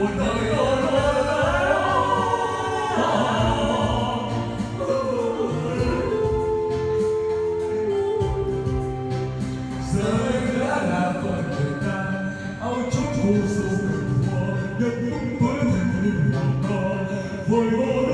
một nơi ôi rơi đã là phận người ta áo chốt cô dâu cần hoa nhật tung với thành linh hoàng ca vội vã